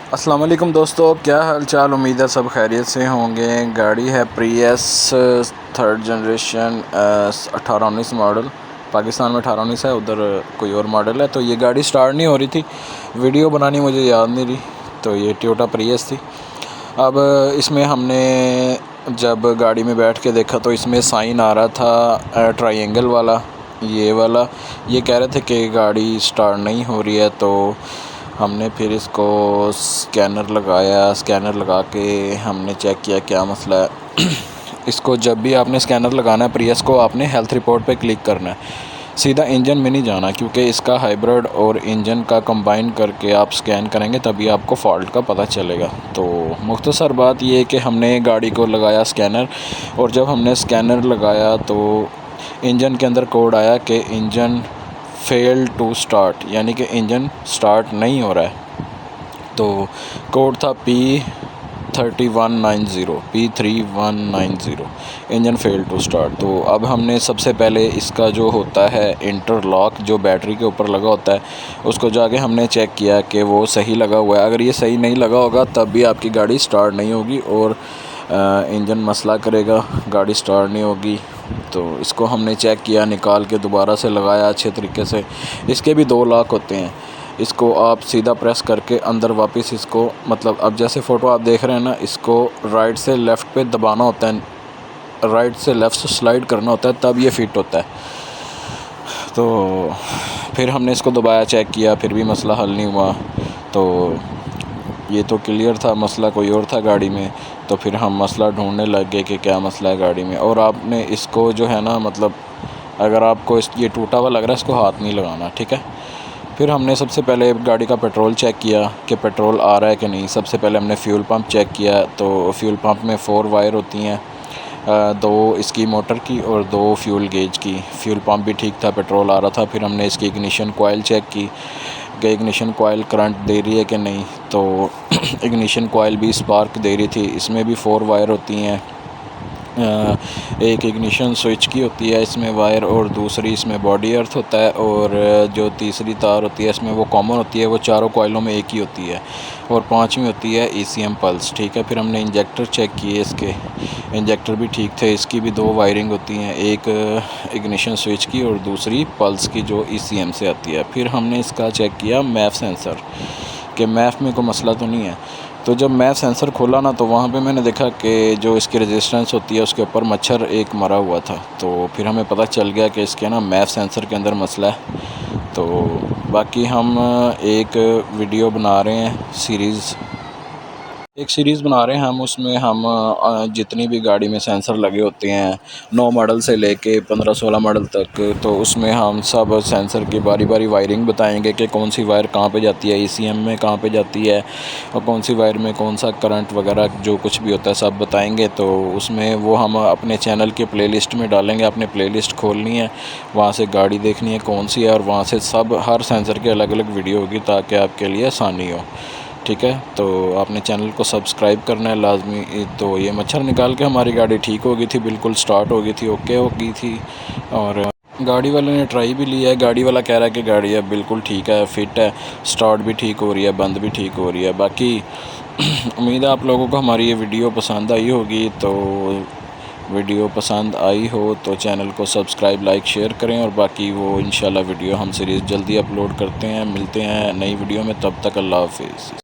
अस्सलाम वालेकुम दोस्तों, क्या हाल चाल। उम्मीद है सब खैरियत से होंगे। गाड़ी है Prius 3rd generation 18-19 model. Pakistan में 18-19 है, उधर कोई और मॉडल है। तो ये गाड़ी स्टार्ट नहीं हो रही थी, वीडियो बनानी मुझे याद नहीं रही, तो ये टोयोटा प्रियस थी। अब इसमें हमने जब गाड़ी में बैठ के देखा तो इसमें साइन आ रहा था ट्रायंगल वाला, ये वाला। ये कह रहे थे कि गाड़ी स्टार्ट नहीं हो रही है। तो हमने फिर इसको स्कैनर लगाया, स्कैनर लगा के हमने चेक किया क्या मसला है। इसको जब भी आपने स्कैनर लगाना है प्रियस को, आपने हेल्थ रिपोर्ट पे क्लिक करना है, सीधा इंजन में नहीं जाना, क्योंकि इसका हाइब्रिड और इंजन का कंबाइन करके आप स्कैन करेंगे तभी आपको फ़ॉल्ट का पता चलेगा। तो मुख्तसर बात ये है कि हमने गाड़ी को लगाया स्कैनर, और जब हमने स्कैनर लगाया तो इंजन के अंदर कोड आया कि इंजन फेल टू स्टार्ट, यानी कि इंजन स्टार्ट नहीं हो रहा है। तो कोड था P3190, engine fail to start. तो अब हमने सबसे पहले इसका जो होता है इंटरलॉक, जो बैटरी के ऊपर लगा होता है, उसको जाके हमने चेक किया कि वो सही लगा हुआ है। अगर ये सही नहीं लगा होगा तब भी आपकी गाड़ी स्टार्ट नहीं होगी और इंजन मसला करेगा, गाड़ी स्टार्ट नहीं होगी। तो इसको हमने चेक किया, निकाल के दोबारा से लगाया अच्छे तरीके से। इसके भी 2 लॉक होते हैं, इसको आप सीधा प्रेस करके अंदर वापस इसको, मतलब अब जैसे फ़ोटो आप देख रहे हैं ना, इसको राइट से लेफ़्ट पे दबाना होता है, राइट से लेफ़्ट से स्लाइड करना होता है, तब ये फिट होता है। तो फिर हमने इसको दबाया, चेक किया, फिर भी मसला हल नहीं हुआ। तो ये तो क्लियर था, मसला कोई और था गाड़ी में। तो फिर हम मसला ढूंढने लग गए कि क्या मसला है गाड़ी में। और आपने इसको जो है ना, मतलब अगर आपको ये टूटा हुआ लग रहा है, इसको हाथ नहीं लगाना, ठीक है। फिर हमने सबसे पहले गाड़ी का पेट्रोल चेक किया कि पेट्रोल आ रहा है कि नहीं। सबसे पहले हमने फ्यूल पंप चेक किया, तो फ्यूल पंप में 4 वायर होती हैं, 2 इसकी मोटर की और 2 फ्यूल गेज की। फ्यूल पंप भी ठीक था, पेट्रोल आ रहा था। फिर हमने इसकी इग्निशन कॉइल चेक की कि इग्निशन कॉइल करंट दे रही है कि नहीं। तो इग्निशन कॉइल भी स्पार्क दे रही थी। इसमें भी 4 वायर होती हैं, एक इग्निशन स्विच की होती है इसमें वायर, और दूसरी इसमें बॉडी अर्थ होता है, और जो तीसरी तार होती है इसमें वो कॉमन होती है, वो चारों कॉइलों में एक ही होती है। और 5वीं होती है ECM पल्स, ठीक है। फिर हमने इंजेक्टर चेक किए, इसके इंजेक्टर भी ठीक थे। इसकी भी 2 वायरिंग होती हैं, एक इग्निशन स्विच की और दूसरी पल्स की जो ECM से आती है। फिर हमने इसका चेक किया मैप सेंसर, कि मैप में कोई मसला तो नहीं है। तो जब मैप सेंसर खोला ना, तो वहाँ पे मैंने देखा कि जो इसकी रेजिस्टेंस होती है उसके ऊपर मच्छर एक मरा हुआ था। तो फिर हमें पता चल गया कि इसके ना मैप सेंसर के अंदर मसला है। तो बाकी हम एक वीडियो बना रहे हैं, एक सीरीज़ बना रहे हैं हम। उसमें हम जितनी भी गाड़ी में सेंसर लगे होते हैं, 9 मॉडल से लेके 15-16 मॉडल तक, तो उसमें हम सब सेंसर की बारी बारी वायरिंग बताएंगे कि कौन सी वायर कहाँ पे जाती है, ECM में कहाँ पे जाती है, और कौन सी वायर में कौन सा करंट वगैरह जो कुछ भी होता है सब बताएंगे। तो उसमें वो हम अपने चैनल के प्लेलिस्ट में डालेंगे। आपने प्लेलिस्ट खोलनी है, वहाँ से गाड़ी देखनी है कौन सी है, और वहाँ से सब हर सेंसर की अलग अलग वीडियो होगी ताकि आपके लिए आसानी हो, ठीक है। तो आपने चैनल को सब्सक्राइब करना है लाजमी। तो ये मच्छर निकाल के हमारी गाड़ी ठीक हो गई थी, बिल्कुल स्टार्ट हो गई थी, ओके हो गई थी। और गाड़ी वाले ने ट्राई भी लिया है, गाड़ी वाला कह रहा है कि गाड़ी अब बिल्कुल ठीक है, फिट है, स्टार्ट भी ठीक हो रही है, बंद भी ठीक हो रही है। बाकी उम्मीद है आप लोगों को हमारी ये वीडियो पसंद आई होगी। तो वीडियो पसंद आई हो तो चैनल को सब्सक्राइब, लाइक, शेयर करें। और बाकी वो इंशाल्लाह वीडियो हम सीरीज़ जल्दी अपलोड करते हैं। मिलते हैं नई वीडियो में, तब तक अल्लाह हाफिज़।